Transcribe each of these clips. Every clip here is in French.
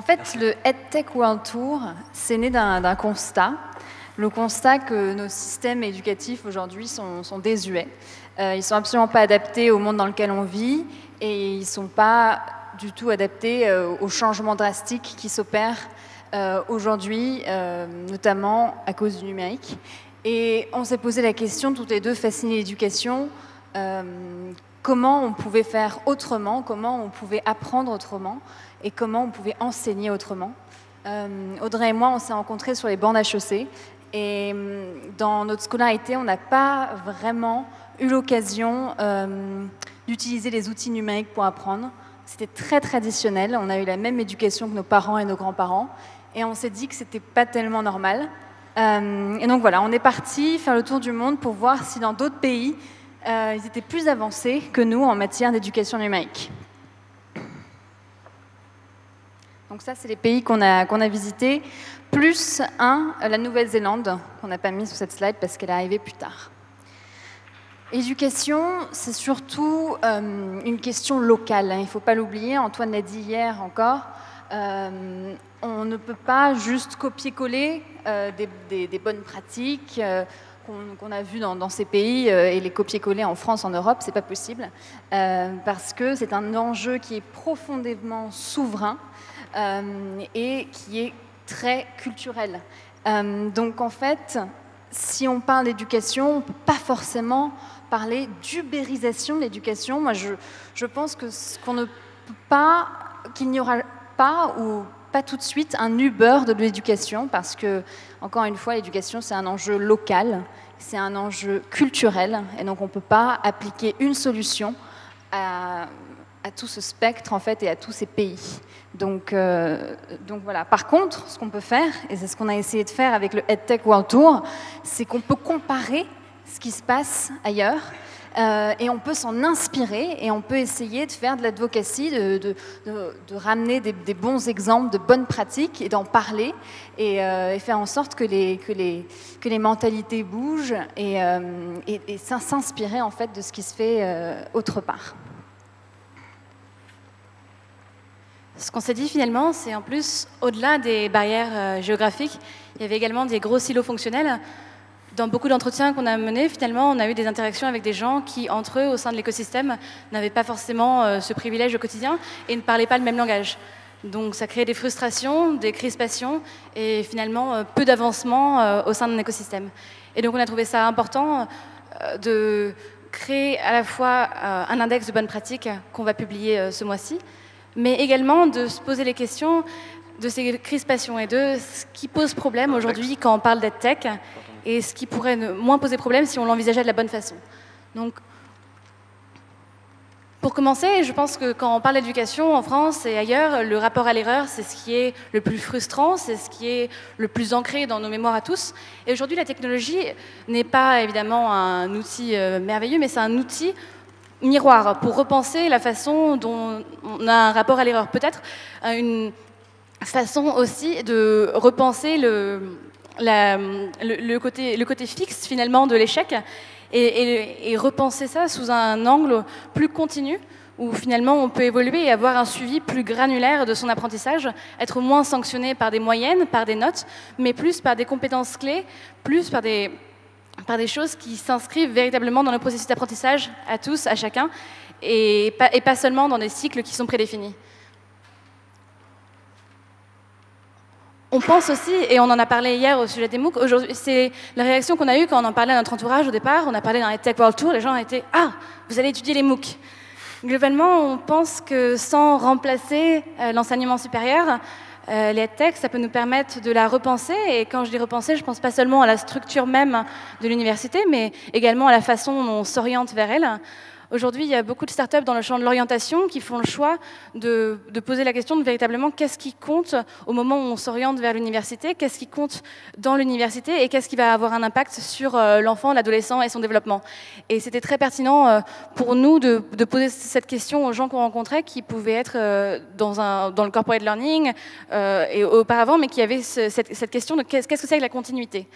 En fait, le EdTech World Tour, c'est né d'un constat. Le constat que nos systèmes éducatifs aujourd'hui sont désuets. Ils ne sont absolument pas adaptés au monde dans lequel on vit et ils ne sont pas du tout adaptés aux changements drastiques qui s'opèrent aujourd'hui, notamment à cause du numérique. Et on s'est posé la question, toutes les deux, fascinées l'éducation, comment on pouvait faire autrement, comment on pouvait apprendre autrement et comment on pouvait enseigner autrement. Audrey et moi, on s'est rencontrés sur les bancs d'HEC et dans notre scolarité, on n'a pas vraiment eu l'occasion d'utiliser les outils numériques pour apprendre. C'était très traditionnel, on a eu la même éducation que nos parents et nos grands-parents et on s'est dit que c'était pas tellement normal. Et donc voilà, on est parti faire le tour du monde pour voir si dans d'autres pays, ils étaient plus avancés que nous en matière d'éducation numérique. Donc ça, c'est les pays qu'on a visités, plus la Nouvelle-Zélande, qu'on n'a pas mis sur cette slide parce qu'elle est arrivée plus tard. Éducation, c'est surtout une question locale, hein, il ne faut pas l'oublier, Antoine l'a dit hier encore, on ne peut pas juste copier-coller des bonnes pratiques qu'on a vues dans ces pays et les copier-coller en France, en Europe, c'est pas possible, parce que c'est un enjeu qui est profondément souverain et qui est très culturel. Donc en fait, si on parle d'éducation, on ne peut pas forcément parler d'ubérisation de l'éducation. Moi, je pense que qu'on ne peut pas, qu'il n'y aura pas ou pas tout de suite un Uber de l'éducation, parce que, encore une fois, l'éducation, c'est un enjeu local, c'est un enjeu culturel, et donc on ne peut pas appliquer une solution à tout ce spectre, en fait, et à tous ces pays. Donc voilà. Par contre, ce qu'on peut faire, et c'est ce qu'on a essayé de faire avec le EdTech World Tour, c'est qu'on peut comparer ce qui se passe ailleurs, et on peut s'en inspirer, et on peut essayer de faire de l'advocacy, de ramener des bons exemples, de bonnes pratiques, et d'en parler, et faire en sorte que les mentalités bougent, et s'inspirer en fait de ce qui se fait autre part. Ce qu'on s'est dit finalement, c'est en plus, au-delà des barrières géographiques, il y avait également des gros silos fonctionnels. Dans beaucoup d'entretiens qu'on a menés, finalement, on a eu des interactions avec des gens qui, entre eux, au sein de l'écosystème, n'avaient pas forcément ce privilège au quotidien et ne parlaient pas le même langage. Donc ça créait des frustrations, des crispations et finalement peu d'avancement au sein d'un écosystème. Et donc on a trouvé ça important de créer à la fois un index de bonnes pratiques qu'on va publier ce mois-ci, mais également de se poser les questions de ces crispations et de ce qui pose problème aujourd'hui quand on parle d'EdTech et ce qui pourrait moins poser problème si on l'envisageait de la bonne façon. Donc, pour commencer, je pense que quand on parle d'éducation en France et ailleurs, le rapport à l'erreur, c'est ce qui est le plus frustrant, c'est ce qui est le plus ancré dans nos mémoires à tous. Et aujourd'hui, la technologie n'est pas évidemment un outil merveilleux, mais c'est un outil miroir pour repenser la façon dont on a un rapport à l'erreur. Peut-être une façon aussi de repenser le côté fixe finalement de l'échec et repenser ça sous un angle plus continu où finalement on peut évoluer et avoir un suivi plus granulaire de son apprentissage, être moins sanctionné par des moyennes, par des notes, mais plus par des compétences clés, plus par des choses qui s'inscrivent véritablement dans le processus d'apprentissage à tous, à chacun, et pas seulement dans des cycles qui sont prédéfinis. On pense aussi, et on en a parlé hier au sujet des MOOC, aujourd'hui, c'est la réaction qu'on a eue quand on en parlait à notre entourage au départ, on a parlé dans les Tech World Tour, les gens étaient « Ah, vous allez étudier les MOOC ». Globalement, on pense que sans remplacer l'enseignement supérieur, les EdTech, ça peut nous permettre de la repenser. Et quand je dis repenser, je ne pense pas seulement à la structure même de l'université, mais également à la façon dont on s'oriente vers elle. Aujourd'hui, il y a beaucoup de startups dans le champ de l'orientation qui font le choix de poser la question de véritablement qu'est-ce qui compte au moment où on s'oriente vers l'université, qu'est-ce qui compte dans l'université et qu'est-ce qui va avoir un impact sur l'enfant, l'adolescent et son développement. Et c'était très pertinent pour nous de poser cette question aux gens qu'on rencontrait qui pouvaient être dans le corporate learning et auparavant, mais qui avaient cette question de qu'est-ce que c'est que la continuité.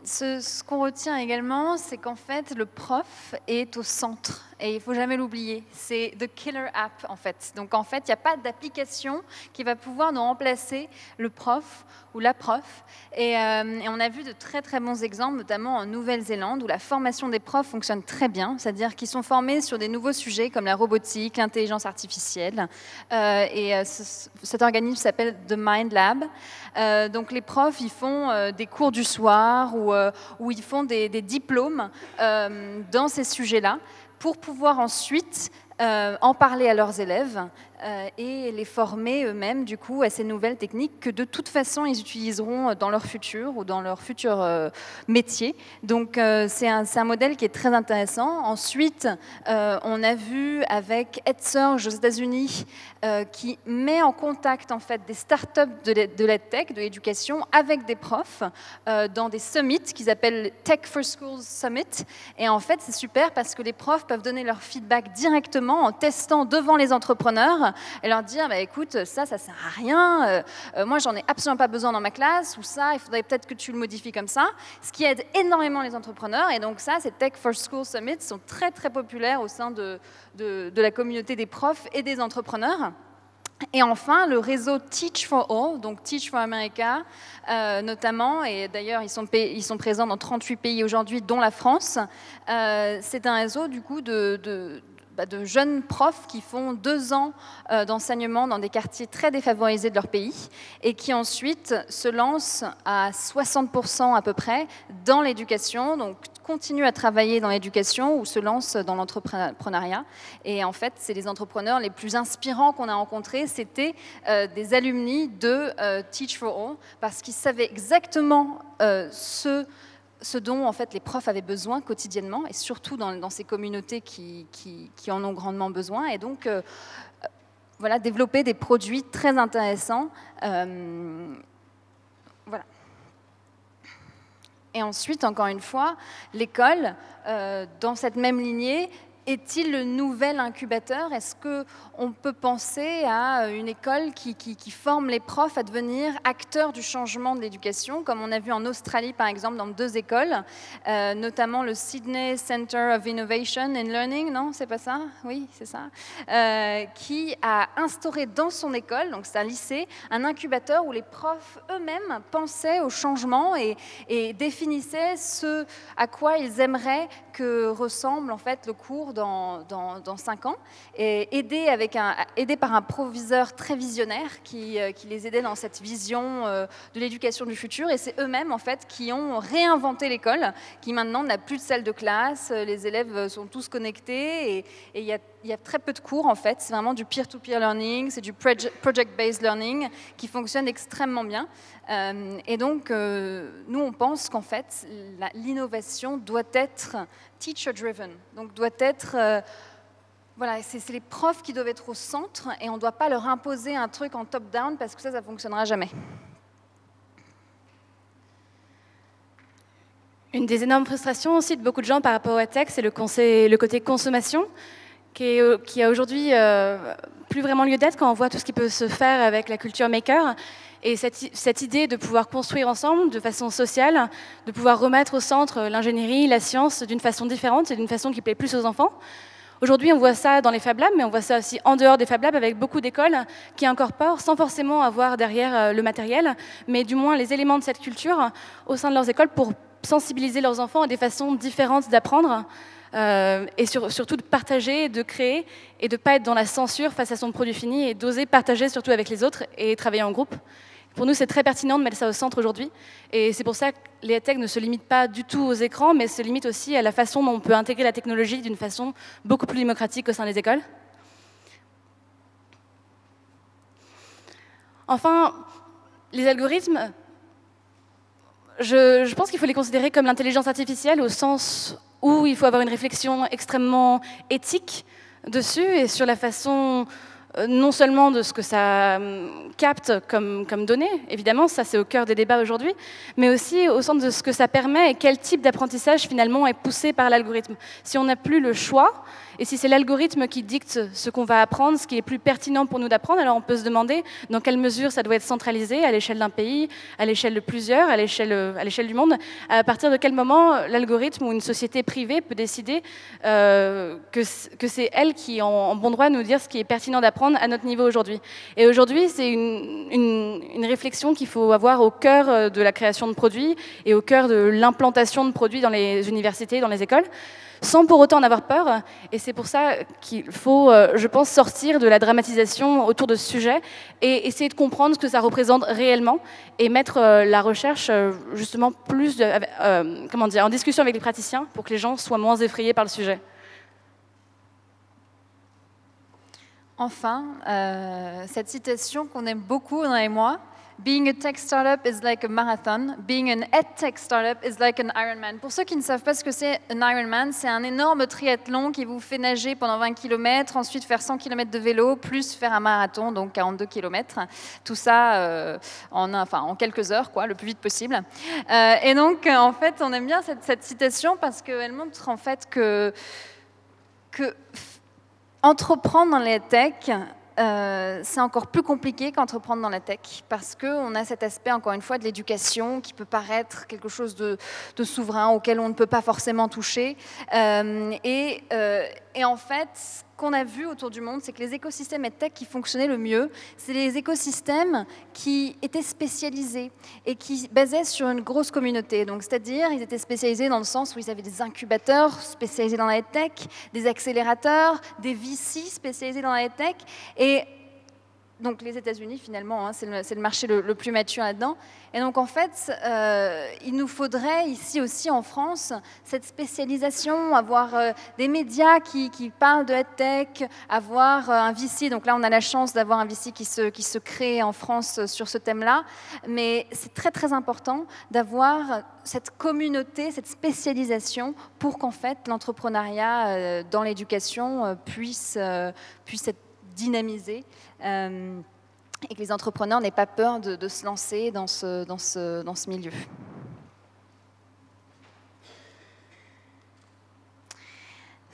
Ce qu'on retient également, c'est qu'en fait, le prof est au centre et il ne faut jamais l'oublier, c'est the killer app en fait. Donc en fait, il n'y a pas d'application qui va pouvoir nous remplacer le prof ou la prof. Et on a vu de très très bons exemples, notamment en Nouvelle-Zélande, où la formation des profs fonctionne très bien, c'est-à-dire qu'ils sont formés sur des nouveaux sujets comme la robotique, l'intelligence artificielle. Cet organisme s'appelle The Mind Lab. Donc les profs, ils font des cours du soir ou ils font des diplômes dans ces sujets-là pour pouvoir ensuite en parler à leurs élèves et les former eux-mêmes du coup à ces nouvelles techniques que de toute façon ils utiliseront dans leur futur ou dans leur futur métier. Donc c'est un modèle qui est très intéressant. Ensuite, on a vu avec EdSurge aux États-Unis qui met en contact en fait des startups de l'EdTech, de l'éducation, avec des profs dans des summits qu'ils appellent Tech for Schools Summit. Et en fait, c'est super parce que les profs peuvent donner leur feedback directement en testant devant les entrepreneurs et leur dire bah, écoute, ça sert à rien, moi j'en ai absolument pas besoin dans ma classe, ou ça, il faudrait peut-être que tu le modifies comme ça, ce qui aide énormément les entrepreneurs. Et donc ça, ces Tech for Schools Summits sont très très populaires au sein de la communauté des profs et des entrepreneurs. Et enfin, le réseau Teach for All, donc Teach for America notamment, et d'ailleurs ils sont présents dans 38 pays aujourd'hui, dont la France. C'est un réseau du coup de jeunes profs qui font 2 ans d'enseignement dans des quartiers très défavorisés de leur pays et qui ensuite se lancent à 60% à peu près dans l'éducation, donc continuent à travailler dans l'éducation ou se lancent dans l'entrepreneuriat. Et en fait, c'est les entrepreneurs les plus inspirants qu'on a rencontrés, c'était des alumni de Teach for All, parce qu'ils savaient exactement ce dont en fait, les profs avaient besoin quotidiennement, et surtout dans ces communautés qui en ont grandement besoin. Et donc, voilà, développer des produits très intéressants. Voilà. Et ensuite, encore une fois, l'école, dans cette même lignée, est-il le nouvel incubateur? Est-ce qu'on peut penser à une école qui forme les profs à devenir acteurs du changement de l'éducation, comme on a vu en Australie, par exemple, dans 2 écoles, notamment le Sydney Center of Innovation and Learning, non, c'est pas ça? Oui, c'est ça. Qui a instauré dans son école, donc c'est un lycée, un incubateur où les profs eux-mêmes pensaient au changement et définissaient ce à quoi ils aimeraient que ressemble en fait le cours dans 5 ans, et aidés par un proviseur très visionnaire qui les aidait dans cette vision de l'éducation du futur. Et c'est eux-mêmes en fait qui ont réinventé l'école, qui maintenant n'a plus de salle de classe, les élèves sont tous connectés et il y a très peu de cours en fait. C'est vraiment du peer-to-peer learning, c'est du project-based learning qui fonctionne extrêmement bien. Et donc, nous, on pense qu'en fait, l'innovation doit être teacher-driven, donc doit être... voilà, c'est les profs qui doivent être au centre et on ne doit pas leur imposer un truc en top-down parce que ça ne fonctionnera jamais. Une des énormes frustrations aussi de beaucoup de gens par rapport à tech, c'est le côté consommation, qui a aujourd'hui plus vraiment lieu d'être quand on voit tout ce qui peut se faire avec la culture maker. Et cette idée de pouvoir construire ensemble de façon sociale, de pouvoir remettre au centre l'ingénierie, la science d'une façon différente et d'une façon qui plaît plus aux enfants. Aujourd'hui, on voit ça dans les Fab Labs, mais on voit ça aussi en dehors des Fab Labs avec beaucoup d'écoles qui incorporent, sans forcément avoir derrière le matériel, mais du moins les éléments de cette culture au sein de leurs écoles pour sensibiliser leurs enfants à des façons différentes d'apprendre et surtout de partager, de créer et de ne pas être dans la censure face à son produit fini et d'oser partager surtout avec les autres et travailler en groupe. Pour nous, c'est très pertinent de mettre ça au centre aujourd'hui. Et c'est pour ça que les EdTech ne se limitent pas du tout aux écrans, mais se limitent aussi à la façon dont on peut intégrer la technologie d'une façon beaucoup plus démocratique au sein des écoles. Enfin, les algorithmes, je pense qu'il faut les considérer comme l'intelligence artificielle au sens où il faut avoir une réflexion extrêmement éthique dessus et sur la façon... non seulement de ce que ça capte comme données, évidemment, ça c'est au cœur des débats aujourd'hui, mais aussi au centre de ce que ça permet et quel type d'apprentissage finalement est poussé par l'algorithme. Si on n'a plus le choix Et si c'est l'algorithme qui dicte ce qu'on va apprendre, ce qui est plus pertinent pour nous d'apprendre, alors on peut se demander dans quelle mesure ça doit être centralisé à l'échelle d'un pays, à l'échelle de plusieurs, à l'échelle du monde. À partir de quel moment l'algorithme ou une société privée peut décider que c'est elle qui, en bon droit, nous dire ce qui est pertinent d'apprendre à notre niveau aujourd'hui. Et aujourd'hui, c'est une réflexion qu'il faut avoir au cœur de la création de produits et au cœur de l'implantation de produits dans les universités, dans les écoles, sans pour autant en avoir peur. Et c'est pour ça qu'il faut, je pense, sortir de la dramatisation autour de ce sujet et essayer de comprendre ce que ça représente réellement et mettre la recherche justement plus en discussion avec les praticiens pour que les gens soient moins effrayés par le sujet. Enfin, cette citation qu'on aime beaucoup dans les mois, Being a tech startup is like a marathon. Being an edtech startup is like an Ironman. Pour ceux qui ne savent pas ce que c'est un Ironman, c'est un énorme triathlon qui vous fait nager pendant 20 km, ensuite faire 100 km de vélo, plus faire un marathon, donc 42 km. Tout ça en quelques heures, quoi, le plus vite possible. Et donc, en fait, on aime bien cette citation parce qu'elle montre en fait que entreprendre dans les tech, c'est encore plus compliqué qu'entreprendre dans la tech parce qu'on a cet aspect, encore une fois, de l'éducation qui peut paraître quelque chose de souverain auquel on ne peut pas forcément toucher. Et en fait, ce qu'on a vu autour du monde, c'est que les écosystèmes EdTech qui fonctionnaient le mieux, c'est les écosystèmes qui étaient spécialisés et qui basaient sur une grosse communauté. Donc, c'est-à-dire, ils étaient spécialisés dans le sens où ils avaient des incubateurs spécialisés dans la EdTech, des accélérateurs, des VC spécialisés dans la EdTech. Et donc les États-Unis, finalement, hein, c'est le marché le plus mature là-dedans. Et donc, en fait, il nous faudrait ici aussi en France cette spécialisation, avoir des médias qui parlent de EdTech, avoir un VC. Donc là, on a la chance d'avoir un VC qui se crée en France sur ce thème-là. Mais c'est très, très important d'avoir cette communauté, cette spécialisation pour qu'en fait, l'entrepreneuriat dans l'éducation puisse être dynamisé et que les entrepreneurs n'aient pas peur de se lancer dans ce milieu.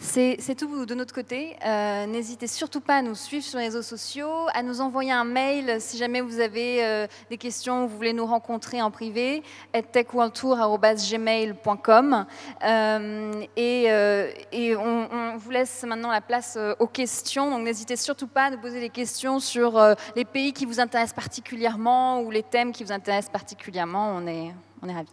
C'est tout de notre côté. N'hésitez surtout pas à nous suivre sur les réseaux sociaux, à nous envoyer un mail si jamais vous avez des questions ou vous voulez nous rencontrer en privé, edtechworldtour@gmail.com. Et on vous laisse maintenant la place aux questions. Donc n'hésitez surtout pas à nous poser des questions sur les pays qui vous intéressent particulièrement ou les thèmes qui vous intéressent particulièrement. On est ravis.